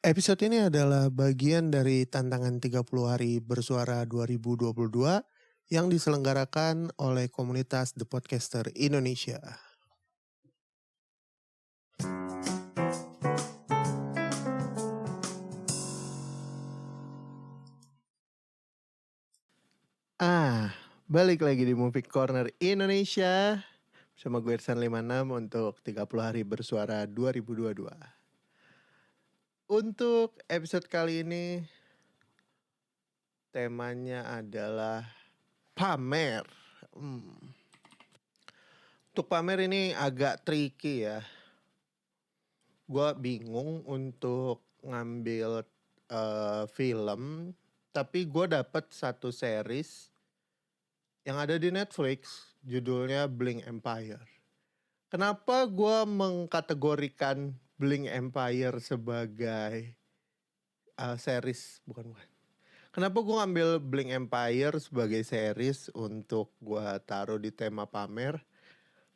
Episode ini adalah bagian dari tantangan 30 hari bersuara 2022 yang diselenggarakan oleh komunitas The Podcaster Indonesia. Balik lagi di Movie Corner Indonesia bersama gue Irsan 56 untuk 30 hari bersuara 2022. Untuk episode kali ini temanya adalah pamer. Untuk pamer ini agak tricky ya. Gue bingung untuk ngambil film, tapi gue dapet satu series yang ada di Netflix, judulnya Bling Empire. Kenapa gue mengkategorikan Bling Empire sebagai series? Bukan. Kenapa gue ngambil Bling Empire sebagai series untuk gue taruh di tema pamer?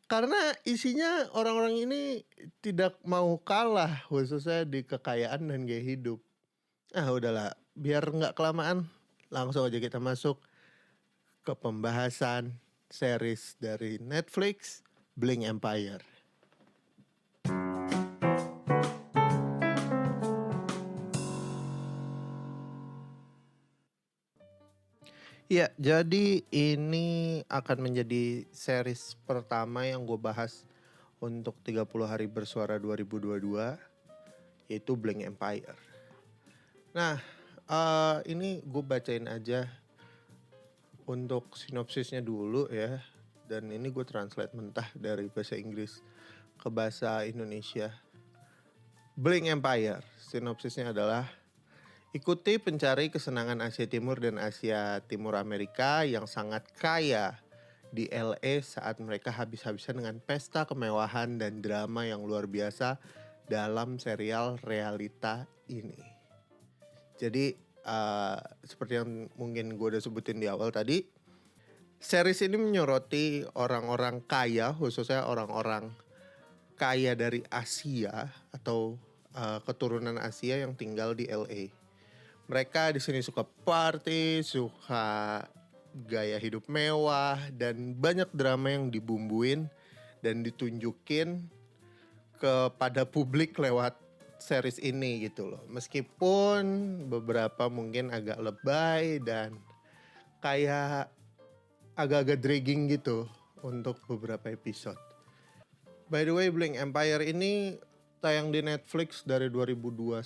Karena isinya orang-orang ini tidak mau kalah, khususnya di kekayaan dan gaya hidup. Udahlah, biar nggak kelamaan, langsung aja kita masuk ke pembahasan series dari Netflix, Bling Empire. Ya, jadi ini akan menjadi series pertama yang gue bahas untuk 30 hari bersuara 2022, yaitu Bling Empire. Nah, ini gue bacain aja untuk sinopsisnya dulu ya. Dan ini gue translate mentah dari bahasa Inggris ke bahasa Indonesia. Bling Empire, sinopsisnya adalah: ikuti pencari kesenangan Asia Timur dan Asia Timur Amerika yang sangat kaya di LA saat mereka habis-habisan dengan pesta kemewahan dan drama yang luar biasa dalam serial realita ini. Jadi seperti yang mungkin gue udah sebutin di awal tadi, series ini menyoroti orang-orang kaya, khususnya orang-orang kaya dari Asia atau keturunan Asia yang tinggal di LA. Mereka di sini suka party, suka gaya hidup mewah, dan banyak drama yang dibumbuin dan ditunjukin kepada publik lewat series ini gitu loh. Meskipun beberapa mungkin agak lebay dan kayak agak-agak dragging gitu untuk beberapa episode. By the way, Bling Empire ini tayang di Netflix dari 2021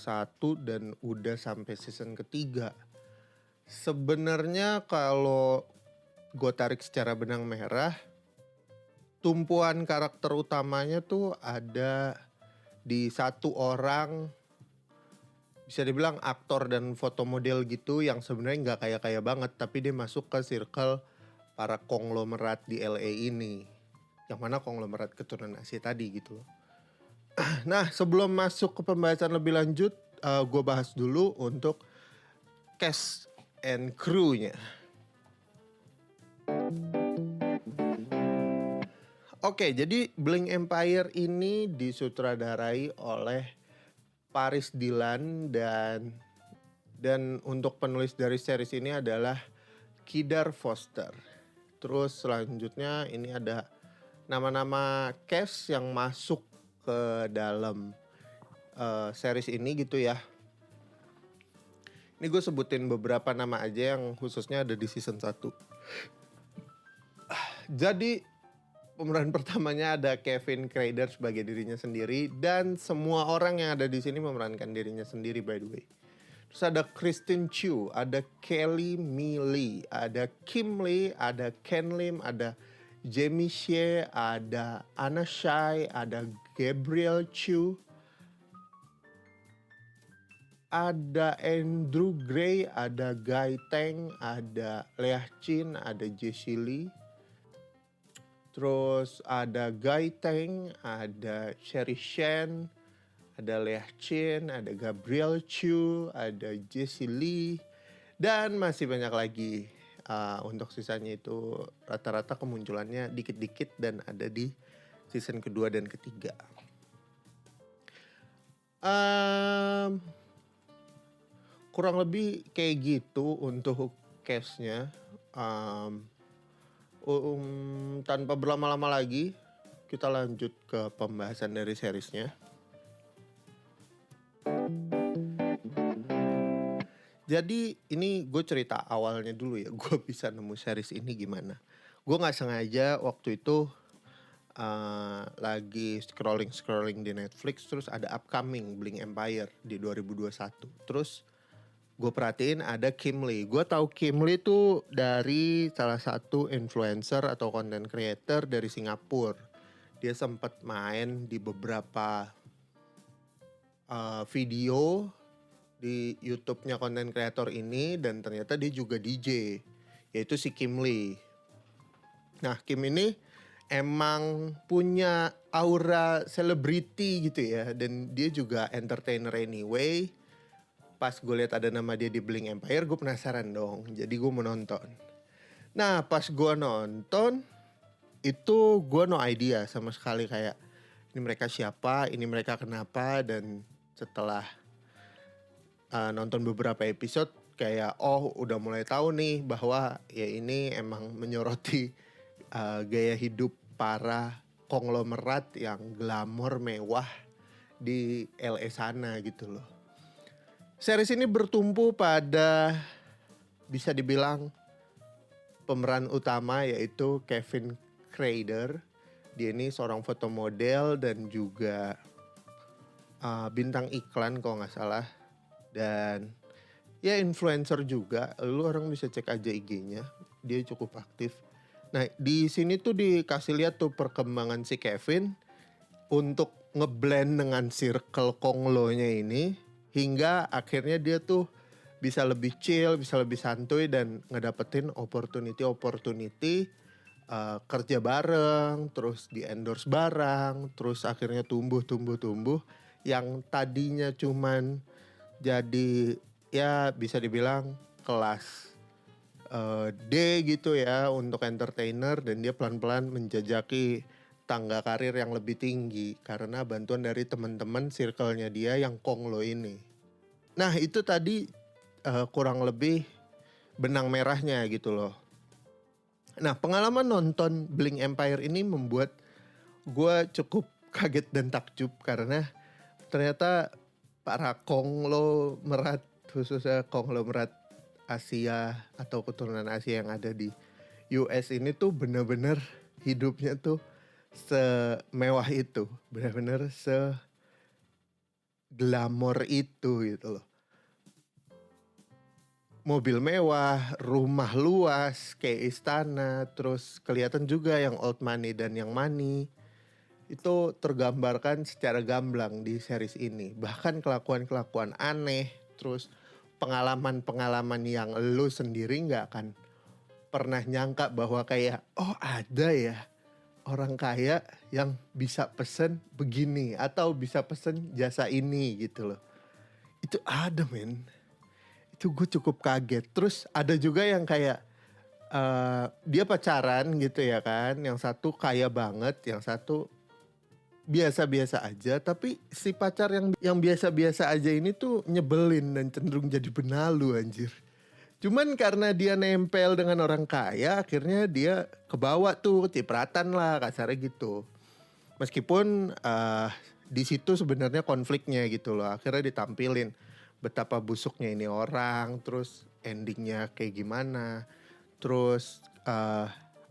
dan udah sampai season ketiga. Sebenarnya kalau gue tarik secara benang merah, tumpuan karakter utamanya tuh ada di satu orang, bisa dibilang aktor dan fotomodel gitu, yang sebenarnya nggak kaya-kaya banget, tapi dia masuk ke circle para konglomerat di LA ini, yang mana konglomerat keturunan Asia tadi gitu loh. Nah, sebelum masuk ke pembahasan lebih lanjut, gue bahas dulu untuk cast and crew-nya. Oke, jadi Bling Empire ini disutradarai oleh Paris Dillon dan untuk penulis dari series ini adalah Kedar Foster. Terus selanjutnya ini ada nama-nama cast yang masuk ke dalam series ini gitu ya. Ini gue sebutin beberapa nama aja yang khususnya ada di season 1. Jadi pemeran pertamanya ada Kevin Crader sebagai dirinya sendiri, dan semua orang yang ada di sini memerankan dirinya sendiri by the way. Terus ada Kristen Chu, ada Kelly Millie, ada Kim Lee, ada Ken Lim, ada Jamie Xie, ada Anna Shai, ada Gabriel Chu, ada Andrew Gray, ada Guy Teng, ada Leah Chin, ada Jessie Lee. Terus ada Guy Teng, ada Sherry Shen, ada Leah Chin, ada Gabriel Chu, ada Jessie Lee, dan masih banyak lagi. Untuk sisanya itu rata-rata kemunculannya dikit-dikit dan ada di season kedua dan ketiga. kurang lebih kayak gitu untuk case-nya. Um, Tanpa berlama-lama lagi, kita lanjut ke pembahasan dari seriesnya. Jadi ini gue cerita awalnya dulu ya, gue bisa nemu series ini gimana. Gue gak sengaja waktu itu lagi scrolling di Netflix, terus ada upcoming Bling Empire di 2021. Terus gue perhatiin ada Kim Lee. Gue tahu Kim Lee tuh dari salah satu influencer atau content creator dari Singapura. Dia sempat main di beberapa video di YouTube-nya content creator ini, dan ternyata dia juga DJ, yaitu si Kim Lee. Nah, Kim ini emang punya aura selebriti gitu ya, dan dia juga entertainer anyway. Pas gue lihat ada nama dia di Bling Empire, gue penasaran dong, jadi gue mau nonton. Nah, pas gue nonton itu gue no idea sama sekali, kayak ini mereka siapa, ini mereka kenapa. Dan setelah nonton beberapa episode kayak udah mulai tahu nih bahwa ya ini emang menyoroti gaya hidup para konglomerat yang glamor mewah di LA sana gitu loh. Series ini bertumpu pada, bisa dibilang, pemeran utama yaitu Kevin Crader. Dia ini seorang fotomodel dan juga bintang iklan kalau nggak salah. Dan ya influencer juga. Lu orang bisa cek aja IG-nya. Dia cukup aktif. Nah, di sini tuh dikasih lihat tuh perkembangan si Kevin untuk ngeblend dengan circle Konglo-nya ini, hingga akhirnya dia tuh bisa lebih chill, bisa lebih santuy dan ngedapetin opportunity kerja bareng, terus di endorse barang, terus akhirnya tumbuh. Yang tadinya cuman jadi ya bisa dibilang kelas D gitu ya untuk entertainer, dan dia pelan-pelan menjajaki tangga karir yang lebih tinggi karena bantuan dari teman-teman circle-nya dia yang Konglo ini. Nah, itu tadi kurang lebih benang merahnya gitu loh. Nah, pengalaman nonton Bling Empire ini membuat gue cukup kaget dan takjub karena ternyata para konglomerat, khususnya konglomerat Asia atau keturunan Asia yang ada di US ini tuh bener-bener hidupnya tuh semewah itu, bener-bener seglamor itu gitu loh. Mobil mewah, rumah luas kayak istana, terus kelihatan juga yang old money dan yang money. Itu tergambarkan secara gamblang di series ini. Bahkan kelakuan-kelakuan aneh, terus pengalaman-pengalaman yang lu sendiri gak akan pernah nyangka bahwa kayak, ada ya orang kaya yang bisa pesen begini atau bisa pesen jasa ini gitu loh. Itu ada, men. Itu gue cukup kaget. Terus ada juga yang kayak dia pacaran gitu ya kan, yang satu kaya banget, yang satu biasa-biasa aja. Tapi si pacar yang biasa-biasa aja ini tuh nyebelin dan cenderung jadi benalu, anjir. Cuman karena dia nempel dengan orang kaya, akhirnya dia kebawa tuh, cipratan lah kasarnya gitu. Meskipun di situ sebenarnya konfliknya gitu loh. Akhirnya ditampilin betapa busuknya ini orang, terus endingnya kayak gimana, terus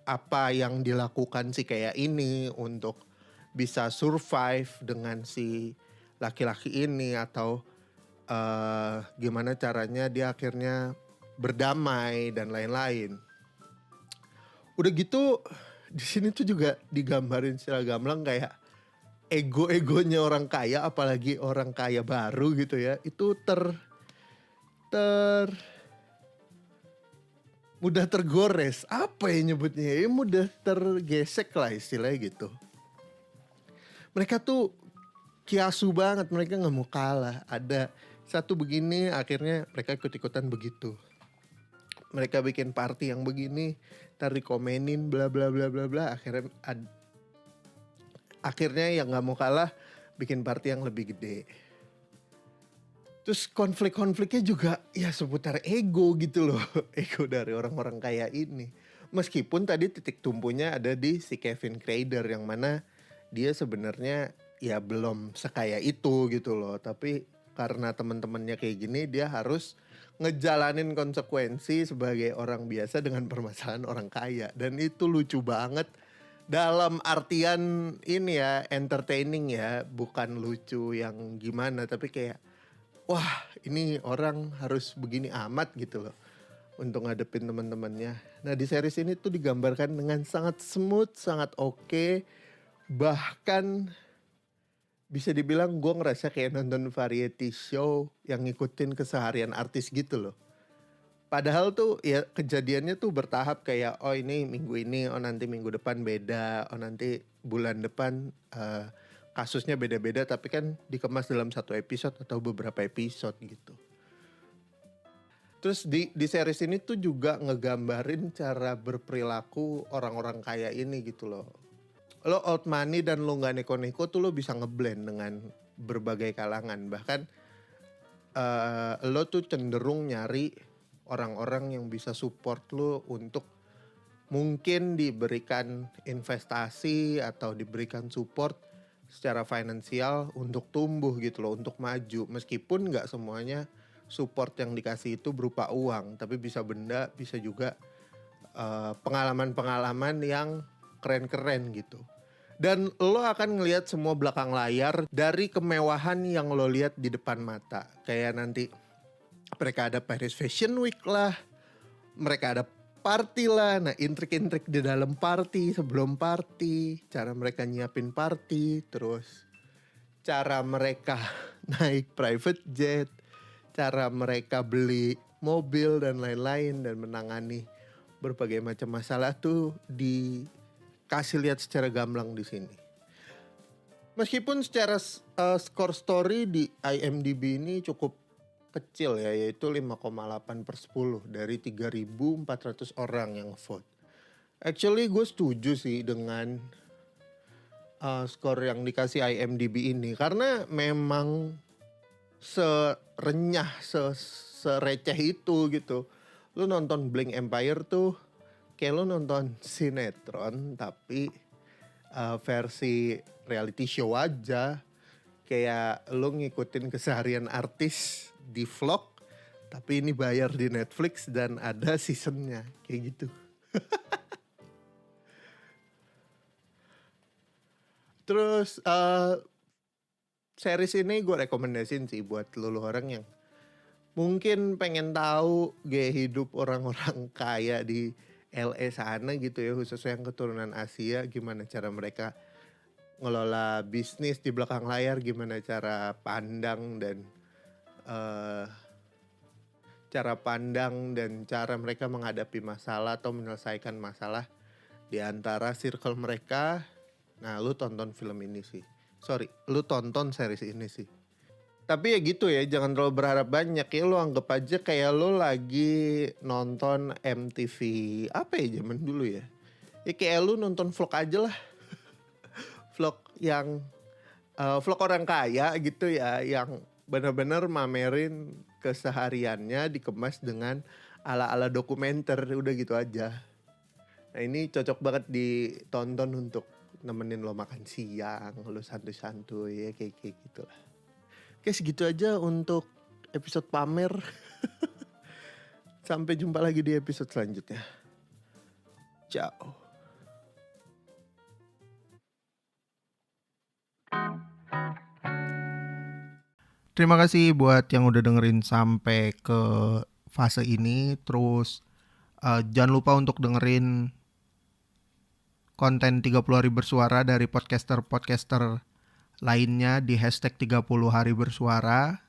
apa yang dilakukan si kayak ini untuk bisa survive dengan si laki-laki ini, atau gimana caranya dia akhirnya berdamai dan lain-lain. Udah gitu di sini tuh juga digambarin secara gamblang kayak ego-egonya orang kaya, apalagi orang kaya baru gitu ya, itu mudah tergores, apa ya nyebutnya ya, mudah tergesek lah istilahnya gitu. Mereka tuh kiasu banget, mereka gak mau kalah. Ada satu begini, akhirnya mereka ikut-ikutan begitu. Mereka bikin party yang begini, ntar dikomenin bla bla bla bla bla. Akhirnya yang gak mau kalah bikin party yang lebih gede. Terus konflik-konfliknya juga ya seputar ego gitu loh. Ego dari orang-orang kaya ini. Meskipun tadi titik tumpunya ada di si Kevin Crader yang mana dia sebenarnya ya belum sekaya itu gitu loh. Tapi karena teman-temannya kayak gini dia harus ngejalanin konsekuensi sebagai orang biasa dengan permasalahan orang kaya. Dan itu lucu banget dalam artian ini ya entertaining ya. Bukan lucu yang gimana tapi kayak wah ini orang harus begini amat gitu loh untuk ngadepin teman-temannya. Nah di series ini tuh digambarkan dengan sangat smooth, sangat oke. Bahkan bisa dibilang gue ngerasa kayak nonton variety show yang ngikutin keseharian artis gitu loh. Padahal tuh ya kejadiannya tuh bertahap kayak oh ini minggu ini, oh nanti minggu depan beda, oh nanti bulan depan kasusnya beda-beda tapi kan dikemas dalam satu episode atau beberapa episode gitu. Terus di series ini tuh juga ngegambarin cara berperilaku orang-orang kaya ini gitu loh. Lo old money dan lo gak neko-neko tuh lo bisa ngeblend dengan berbagai kalangan. Bahkan lo tuh cenderung nyari orang-orang yang bisa support lo untuk mungkin diberikan investasi atau diberikan support secara finansial untuk tumbuh gitu loh, untuk maju. Meskipun gak semuanya support yang dikasih itu berupa uang, tapi bisa benda, bisa juga pengalaman-pengalaman yang keren-keren gitu. Dan lo akan ngelihat semua belakang layar dari kemewahan yang lo lihat di depan mata. Kayak nanti mereka ada Paris Fashion Week lah, mereka ada party lah. Nah intrik-intrik di dalam party, sebelum party, cara mereka nyiapin party, terus cara mereka naik private jet, cara mereka beli mobil dan lain-lain dan menangani berbagai macam masalah tuh dikasih lihat secara gamblang di sini. Meskipun secara skor story di IMDb ini cukup kecil ya, yaitu 5,8/10 dari 3.400 orang yang vote. Actually gue setuju sih dengan skor yang dikasih IMDb ini karena memang serenyah, sereceh itu gitu. Lu nonton Blank Empire tuh kayak lu nonton sinetron tapi versi reality show aja. Kayak lu ngikutin keseharian artis di vlog tapi ini bayar di Netflix dan ada seasonnya kayak gitu. Terus series ini gue rekomendasiin sih buat lo orang yang mungkin pengen tahu gaya hidup orang-orang kaya di LA sana gitu ya, khususnya yang keturunan Asia, gimana cara mereka ngelola bisnis di belakang layar, gimana cara pandang dan cara mereka menghadapi masalah atau menyelesaikan masalah di antara circle mereka. Nah, lu tonton film ini sih. Lu tonton series ini sih. Tapi ya gitu ya, jangan terlalu berharap banyak ya. Lu anggap aja kayak lu lagi nonton MTV apa ya zaman dulu ya. Ya kayak lu nonton vlog aja lah. Vlog yang vlog orang kaya gitu ya, yang benar-benar mamerin kesehariannya dikemas dengan ala-ala dokumenter, udah gitu aja. Nah ini cocok banget ditonton untuk nemenin lo makan siang, lo santuy-santuy ya kayak gitu lah. Oke segitu aja untuk episode pamer. Sampai jumpa lagi di episode selanjutnya. Ciao. Terima kasih buat yang udah dengerin sampai ke fase ini. Terus jangan lupa untuk dengerin konten 30 hari bersuara dari podcaster-podcaster lainnya di hashtag 30 hari bersuara.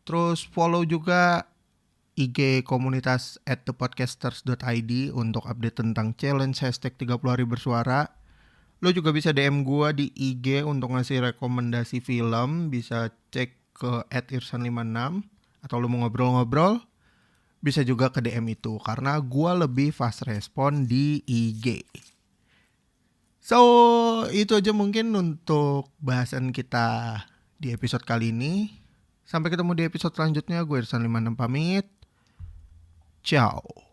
Terus follow juga IG komunitas @thepodcasters.id untuk update tentang challenge hashtag 30 hari bersuara. Lo juga bisa DM gue di IG untuk ngasih rekomendasi film. Bisa cek ke @irsan56 atau lo mau ngobrol-ngobrol bisa juga ke DM itu karena gue lebih fast respon di IG. So itu aja mungkin untuk bahasan kita di episode kali ini. Sampai ketemu di episode selanjutnya. Gue Irsan 56 pamit. Ciao.